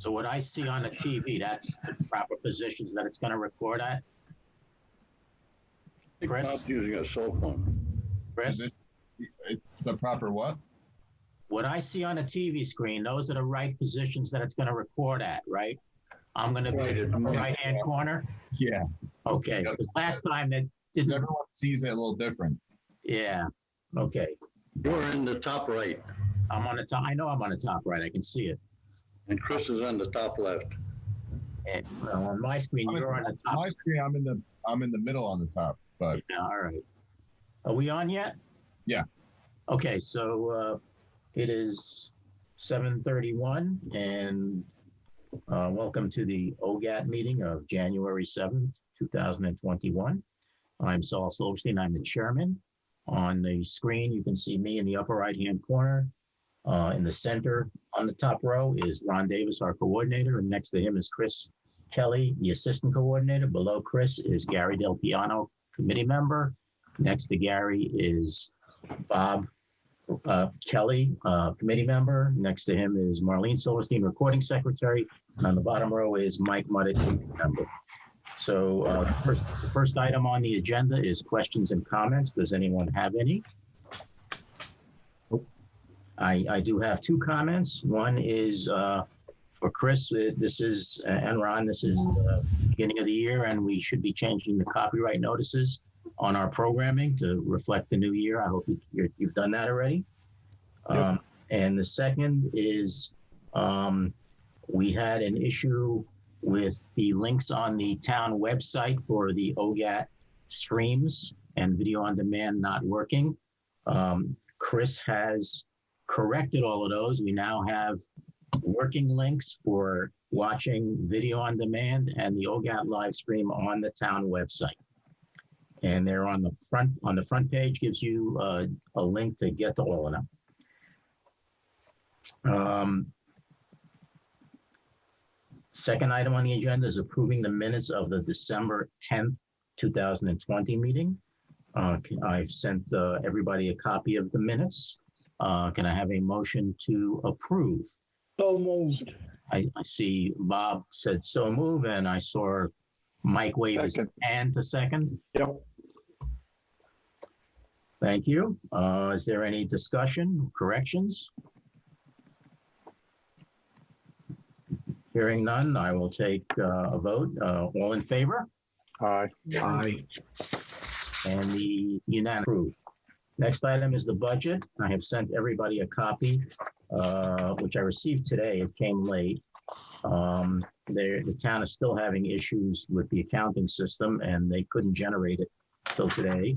So what I see on the TV, that's the proper positions that it's going to record at? I think Chris? Bob's using a cell phone. Chris? It's the proper what? What I see on the TV screen, those are the right positions that it's going to record at, right? I'm going to be Right, in the right-hand corner? Yeah. Okay, because last time that didn't, Everyone sees it a little different. yeah, okay. You're in the top right, I'm on the top, I know I'm on the top right, I can see it. and Chris is on the top left. And well, on my screen, you're on the top. My screen, I'm in the middle on the top, but Yeah, all right. Are we on yet? Yeah. Okay, so it is 7:31 and welcome to the OGAT meeting of January 7th, 2021. I'm Saul Silverstein, I'm the chairman. On the screen, you can see me in the upper right-hand corner. In the center, on the top row, is Ron Davis, our coordinator, and next to him is Chris Kelly, the assistant coordinator. Below Chris is Gary Del Piano, committee member. Next to Gary is Bob Kelly, committee member. Next to him is Marlene Silverstein, recording secretary. And on the bottom row is Mike Muddick, member. So the first item on the agenda is questions and comments. Does anyone have any? I do have two comments. One is for Chris. And Ron, this is the beginning of the year, and we should be changing the copyright notices on our programming to reflect the new year. I hope you've done that already. Yep. And the second is we had an issue with the links on the town website for the OGAT streams and video on demand not working. Chris has corrected all of those. We now have working links for watching video on demand and the OGAT live stream on the town website. And they're on the front page, gives you a link to get to all of them. Second item on the agenda is approving the minutes of the December 10th, 2020 meeting. I've sent everybody a copy of the minutes. Can I have a motion to approve? So moved. I see Bob said so move, and I saw Mike wave his hand to second. Yep. Thank you. Is there any discussion, corrections? Hearing none, I will take a vote. All in favor? Aye. Aye. And the unanimous approved. Next item is the budget. I have sent everybody a copy, which I received today. It came late. The town is still having issues with the accounting system, and they couldn't generate it till today.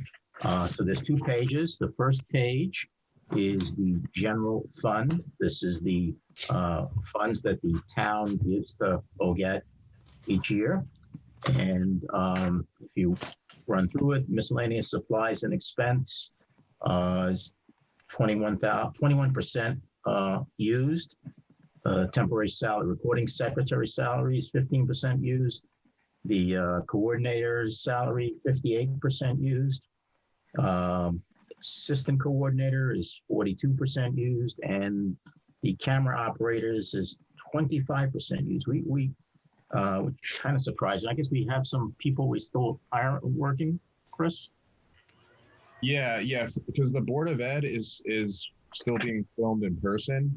So there's two pages. The first page is the general fund. This is the funds that the town gives to OGAT each year. And if you run through it, miscellaneous supplies and expense is 21% used. Temporary salary, recording secretary salary is 15% used. The coordinator's salary, 58% used. Assistant coordinator is 42% used, and the camera operators is 25% used. Which kind of surprising. I guess we have some people we still are working, Chris? yeah, because the Board of Ed is still being filmed in person.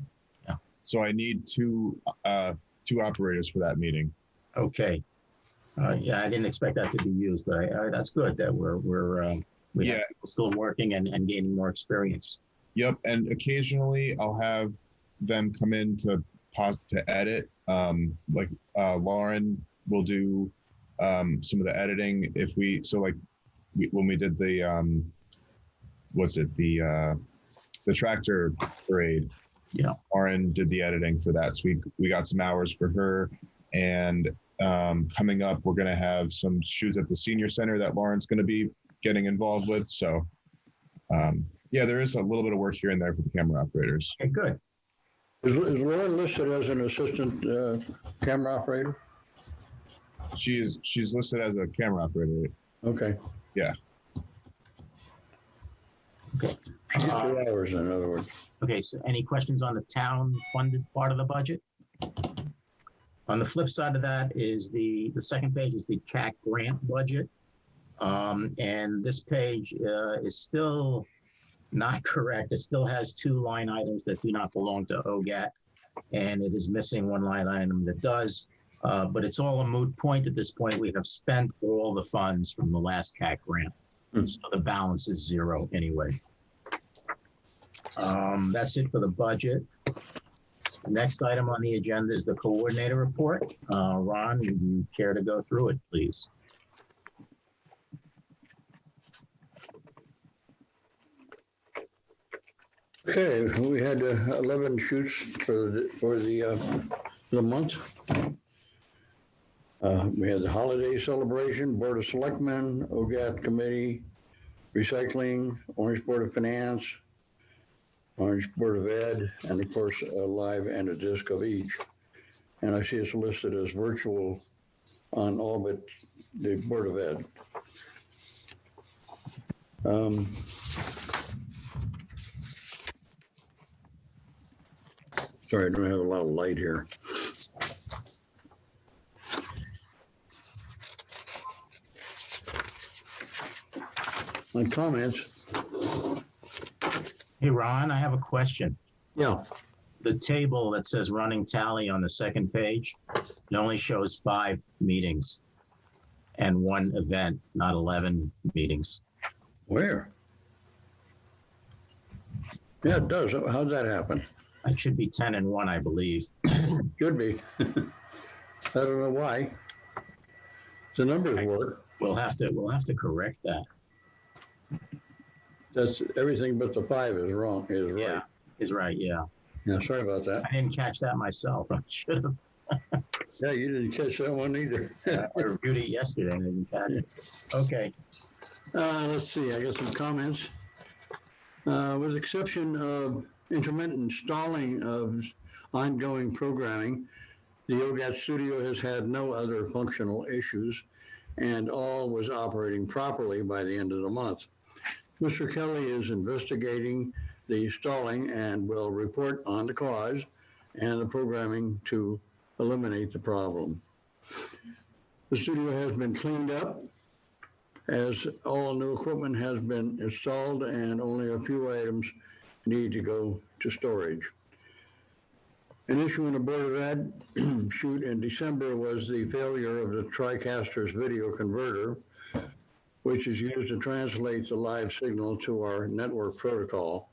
Yeah. So I need two operators for that meeting. Okay. Yeah, I didn't expect that to be used, but that's good that we're still working and gaining more experience. Yep, and occasionally I'll have them come in to edit. Lauren will do some of the editing when we did the the tractor parade. Yeah, Lauren did the editing for that, so we got some hours for her. And coming up, we're going to have some shoots at the senior center that Lauren's going to be getting involved with. So there is a little bit of work here and there for the camera operators. okay, good. Is Lauren listed as an assistant camera operator? She's listed as a camera operator. Okay. Yeah. Okay. She gets her hours, in other words. Okay, so any questions on the town funded part of the budget? On the flip side of that is the second page is the CAC grant budget. And this page is still not correct. It still has two line items that do not belong to OGAT, and it is missing one line item that does. But it's all a moot point at this point. We have spent all the funds from the last CAC grant. So the balance is zero anyway. That's it for the budget. Next item on the agenda is the coordinator report. Ron, would you care to go through it, please? Okay, we had 11 shoots for the month. We had the holiday celebration, Board of Selectmen, OGAT Committee, Recycling, Orange Board of Finance, Orange Board of Ed, and of course, a live and a disc of each. And I see it's listed as virtual on all but the Board of Ed. Sorry, I don't have a lot of light here. My comments. Hey, Ron, I have a question. Yeah. The table that says running tally on the second page, it only shows 5 meetings and 1 event, not 11 meetings. Where? Yeah, it does. How'd that happen? It should be 10 and 1, I believe. Should be. I don't know why. The numbers work. We'll have to correct that. That's everything but the 5 is wrong, is right. Yeah, is right, yeah. Yeah, sorry about that. I didn't catch that myself. I should have. Yeah, you didn't catch that one either. I reviewed it yesterday and I didn't catch it. Okay. Let's see, I got some comments. With the exception of intermittent stalling of ongoing programming, the OGAT studio has had no other functional issues, and all was operating properly by the end of the month. Mr. Kelly is investigating the stalling and will report on the cause and the programming to eliminate the problem. The studio has been cleaned up as all new equipment has been installed and only a few items need to go to storage. An issue in the Board of Ed shoot in December was the failure of the TriCaster's video converter, which is used to translate the live signal to our network protocol.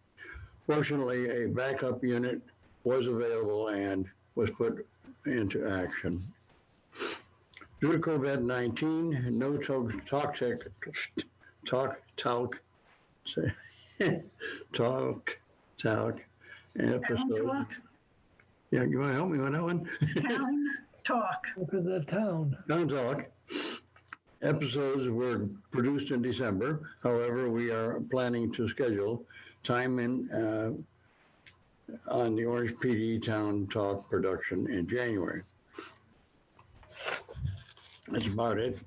Fortunately, a backup unit was available and was put into action. Due to COVID-19, no talk episode. Yeah, you want to help me on that one? Town talk. Look at the town. Town talk. Episodes were produced in December. However, we are planning to schedule time in on the Orange PD Town Talk production in January. That's about it.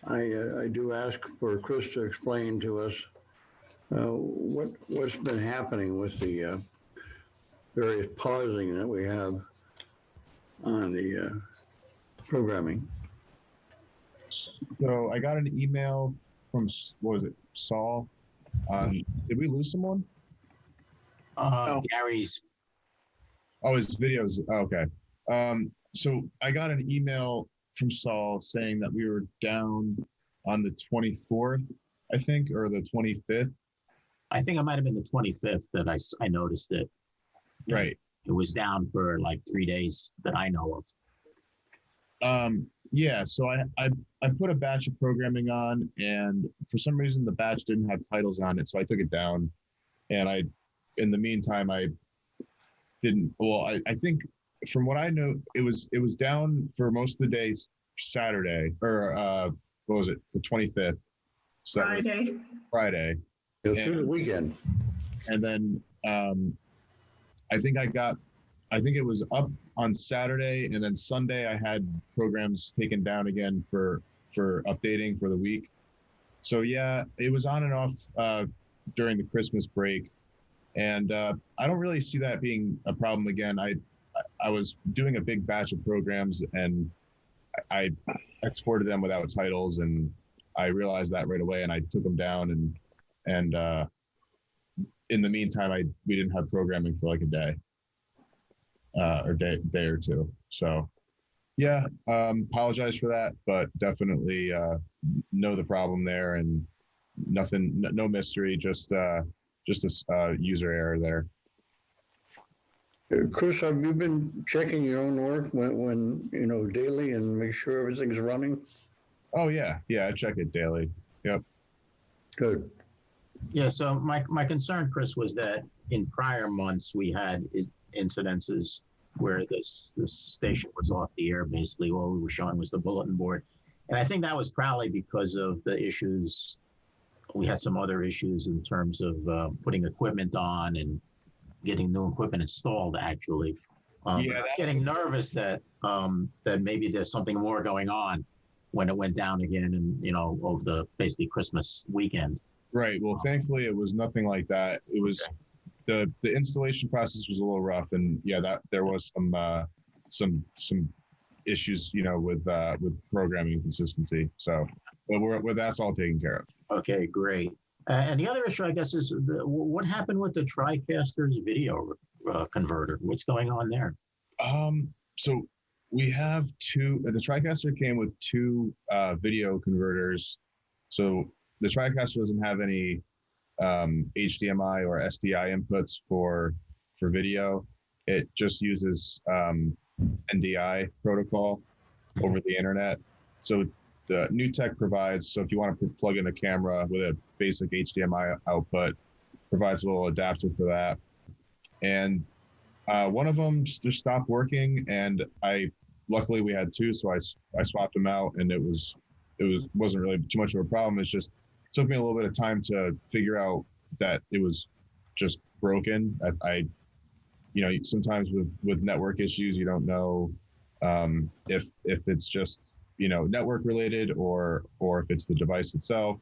I do ask for Chris to explain to us what's been happening with the various pausing that we have on the programming. So I got an email from, what was it, Saul? Did we lose someone? Gary's. Oh, his videos. Oh, okay. So I got an email from Saul saying that we were down on the 24th, I think, or the 25th. I think it might have been the 25th that I noticed it. Right. It was down for like 3 days that I know of. Yeah, so I put a batch of programming on, and for some reason the batch didn't have titles on it, so I took it down. And in the meantime, I didn't. Well, I think from what I know, it was down for most of the days Saturday, or what was it, the 25th? Friday. Friday. It was through the weekend. And then I think it was up on Saturday, and then Sunday I had programs taken down again for updating for the week. So yeah, it was on and off during the Christmas break, and I don't really see that being a problem again. I was doing a big batch of programs and I exported them without titles, and I realized that right away, and I took them down, and in the meantime, we didn't have programming for like a day, or day or two. So yeah, apologize for that, but definitely know the problem there, and nothing, no mystery, just a user error there. Chris, have you been checking your own work when daily and make sure everything's running? Oh yeah, I check it daily. Yep. Good. Yeah, so my concern, Chris, was that in prior months, we had incidences where this station was off the air. Basically, all we were showing was the bulletin board. And I think that was probably because of the issues. We had some other issues in terms of putting equipment on and getting new equipment installed, actually. Yeah, I was getting nervous that that maybe there's something more going on when it went down again, and over the basically Christmas weekend. Right. Well, thankfully, it was nothing like that. It was the installation process was a little rough, and yeah, that there was some issues, with programming consistency. So, but that's all taken care of. Okay, great. And the other issue, I guess, is what happened with the TriCaster's video converter? What's going on there? So we have two. The TriCaster came with two video converters. So the TriCaster doesn't have any HDMI or SDI inputs for video. It just uses NDI protocol over the internet. So the new tech provides, so if you want to plug in a camera with a basic HDMI output, provides a little adapter for that. And one of them just stopped working, and luckily we had two, so I swapped them out, and it wasn't really too much of a problem. It's just took me a little bit of time to figure out that it was just broken. I sometimes with network issues, you don't know if it's just network related or if it's the device itself.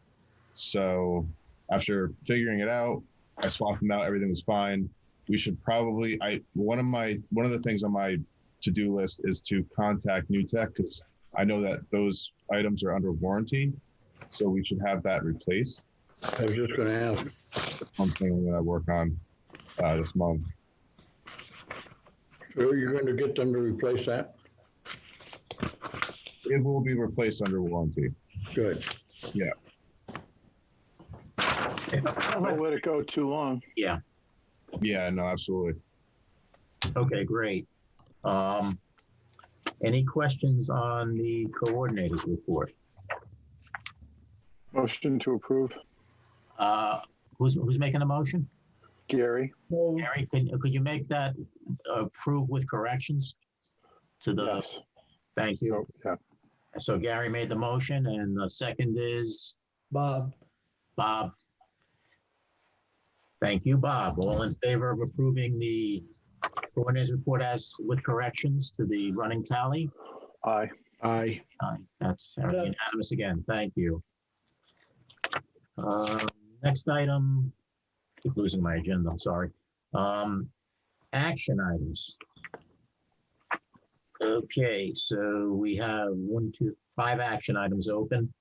So after figuring it out, I swapped them out. Everything was fine. We should probably one of the things on my to-do list is to contact New Tech, because I know that those items are under warranty. So we should have that replaced. I was just going to ask. That's one thing I'm going to work on this month. So you're going to get them to replace that? It will be replaced under warranty. Good. Yeah. Don't let it go too long. Yeah. Yeah, no, absolutely. Okay, great. Any questions on the coordinators report? Motion to approve. Who's making the motion? Gary. Gary, could you make that approve with corrections to the? Yes. Thank you. So, yeah. So Gary made the motion, and the second is Bob. Bob. Thank you, Bob. All in favor of approving the coordinators report as with corrections to the running tally? Aye. Aye. Aye. That's unanimous again. Thank you. Next item, keep losing my agenda, I'm sorry. Action items. Okay, so we have 5 action items open.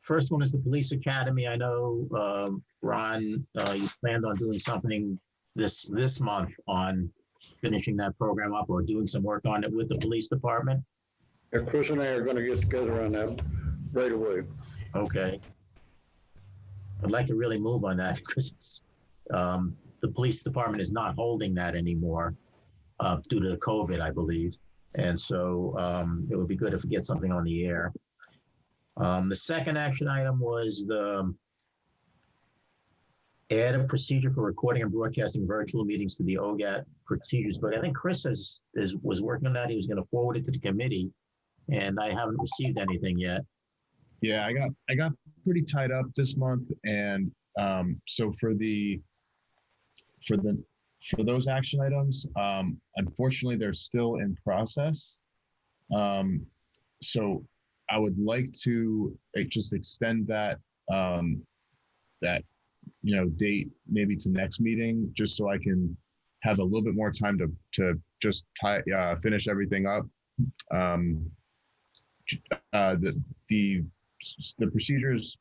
First one is the police academy. I know, Ron, you planned on doing something this month on finishing that program up or doing some work on it with the police department. Yeah, Chris and I are going to get together on that right away. Okay. I'd like to really move on that because the police department is not holding that anymore due to COVID, I believe. And so it would be good if we get something on the air. The second action item was add a procedure for recording and broadcasting virtual meetings to the OGAT procedures book. I think Chris was working on that. He was going to forward it to the committee, and I haven't received anything yet. Yeah, I got pretty tied up this month, and so for those action items, unfortunately, they're still in process. So I would like to just extend that date maybe to next meeting, just so I can have a little bit more time to just finish everything up. The procedures,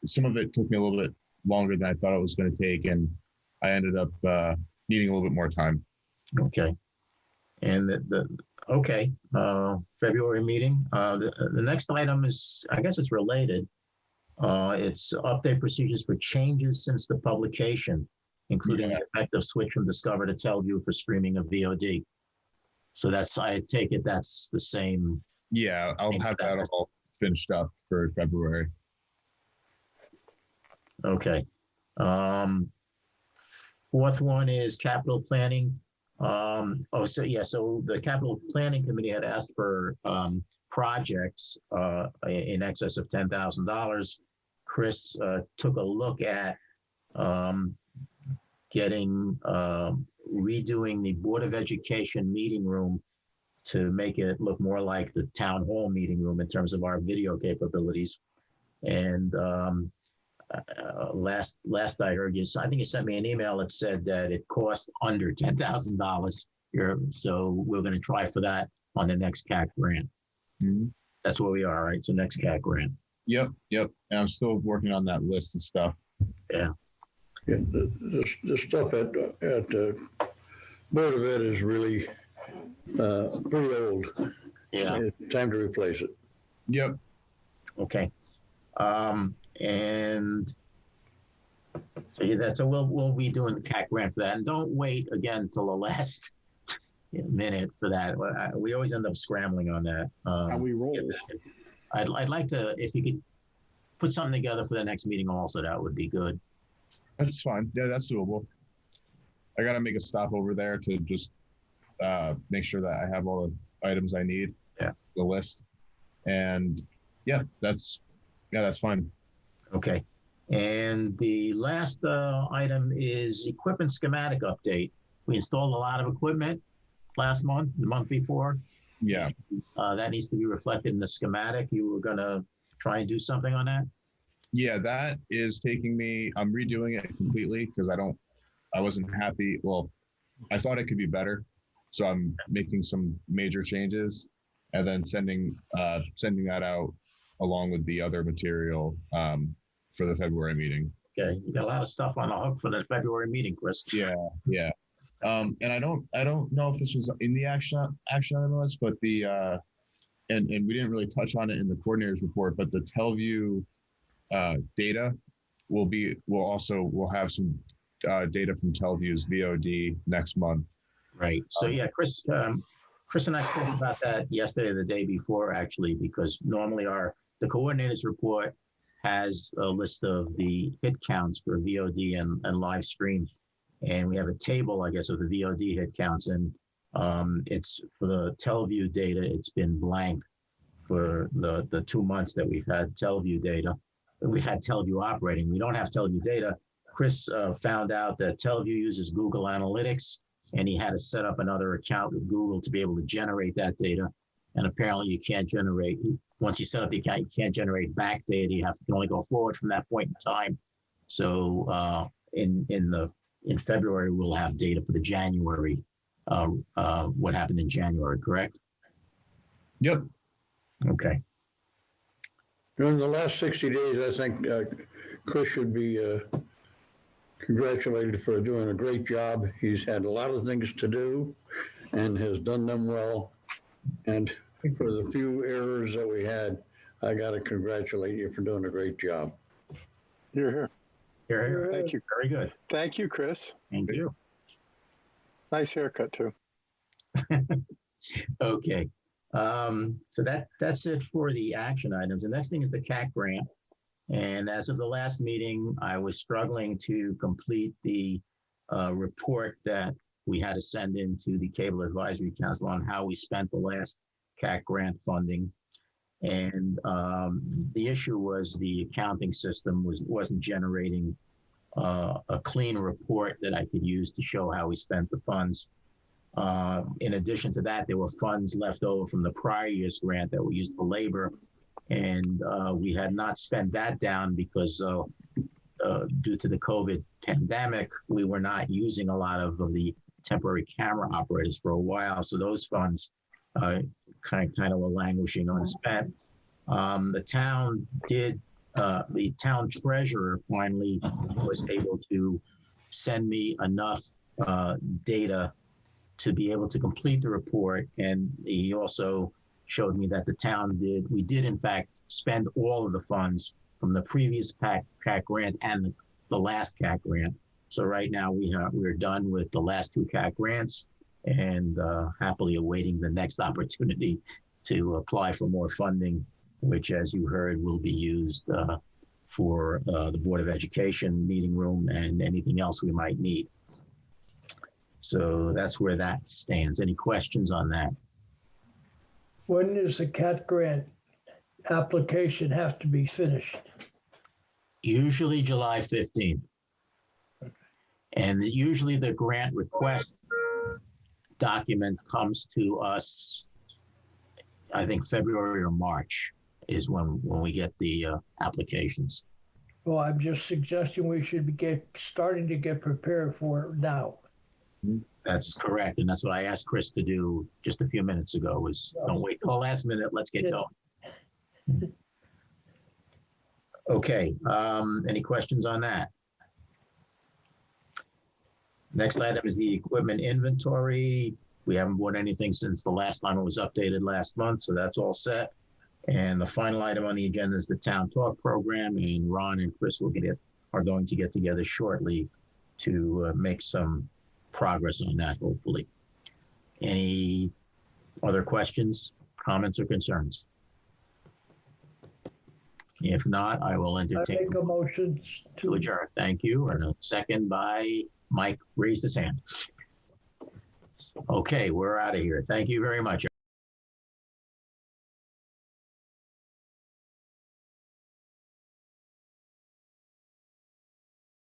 some of it took me a little bit longer than I thought it was going to take, and I ended up needing a little bit more time. Okay. And February meeting. The next item is, I guess it's related. It's update procedures for changes since the publication, including the effective switch from Discover to TelView for streaming of VOD. So I take it that's the same. Yeah, I'll have that all finished up for February. Okay. Fourth one is capital planning. So the capital planning committee had asked for projects in excess of $10,000. Chris took a look at redoing the Board of Education meeting room to make it look more like the town hall meeting room in terms of our video capabilities. And last I heard I think you sent me an email that said that it cost under $10,000. So we're going to try for that on the next CAC grant. Mm-hmm. That's where we are, right? So next CAC grant. Yep. And I'm still working on that list of stuff. Yeah. The stuff at Board of Ed is really pretty old. Yeah. It's time to replace it. Yep. Okay. And so we'll be doing the CAC grant for that, and don't wait again till the last minute for that. We always end up scrambling on that. How we roll. I'd like to, if you could put something together for the next meeting also, that would be good. That's fine. Yeah, that's doable. I got to make a stop over there to just make sure that I have all the items I need. Yeah. The list. And that's fine. Okay. And the last item is equipment schematic update. We installed a lot of equipment last month, the month before. Yeah. That needs to be reflected in the schematic. You were going to try and do something on that? Yeah, that is taking me, I'm redoing it completely because I wasn't happy. Well, I thought it could be better. So I'm making some major changes and then sending that out along with the other material for the February meeting. Okay, you got a lot of stuff on the hook for the February meeting, Chris. Yeah. And I don't know if this was in the action item list, but and we didn't really touch on it in the coordinators report, but the TelView data we'll have some data from TelView's VOD next month. Right. So yeah, Chris and I spoke about that yesterday or the day before, actually, because normally the coordinators report has a list of the hit counts for VOD and live stream. And we have a table, I guess, of the VOD hit counts. And it's for the TelView data, it's been blank for the 2 months that we've had TelView data. We've had TelView operating. We don't have TelView data. Chris found out that TelView uses Google Analytics, and he had to set up another account with Google to be able to generate that data. And apparently you can't generate, once you set up the account, you can't generate back data. You can only go forward from that point in time. So in February, we'll have data for the January, what happened in January, correct? Yep. Okay. During the last 60 days, I think Chris should be congratulated for doing a great job. He's had a lot of things to do and has done them well. And for the few errors that we had, I got to congratulate you for doing a great job. You're here. Here. Thank you. Very good. Thank you, Chris. Thank you. Nice haircut, too. Okay. So that's it for the action items. The next thing is the CAC grant. And as of the last meeting, I was struggling to complete the report that we had to send into the Cable Advisory Council on how we spent the last CAC grant funding. And the issue was the accounting system wasn't generating a clean report that I could use to show how we spent the funds. In addition to that, there were funds left over from the prior year's grant that we used for labor. And we had not spent that down because due to the COVID pandemic, we were not using a lot of the temporary camera operators for a while. So those funds kind of were languishing unspent. The town did, the town treasurer finally was able to send me enough data to be able to complete the report. And he also showed me that we did in fact spend all of the funds from the previous CAC grant and the last CAC grant. So right now we're done with the last 2 CAC grants and happily awaiting the next opportunity to apply for more funding, which, as you heard, will be used for the Board of Education meeting room and anything else we might need. So that's where that stands. Any questions on that? When does the CAT grant application have to be finished? Usually July 15th. And usually the grant request document comes to us, I think February or March is when we get the applications. Well, I'm just suggesting we should be starting to get prepared for it now. That's correct. And that's what I asked Chris to do just a few minutes ago was don't wait till the last minute. Let's get going. Okay. Any questions on that? Next item is the equipment inventory. We haven't bought anything since the last time it was updated last month, so that's all set. And the final item on the agenda is the Town Talk program, and Ron and Chris are going to get together shortly to make some progress on that, hopefully. Any other questions, comments, or concerns? If not, I will I entertain make a motion to adjourn. Thank you. And a second by Mike raised his hand. Okay, we're out of here. Thank you very much.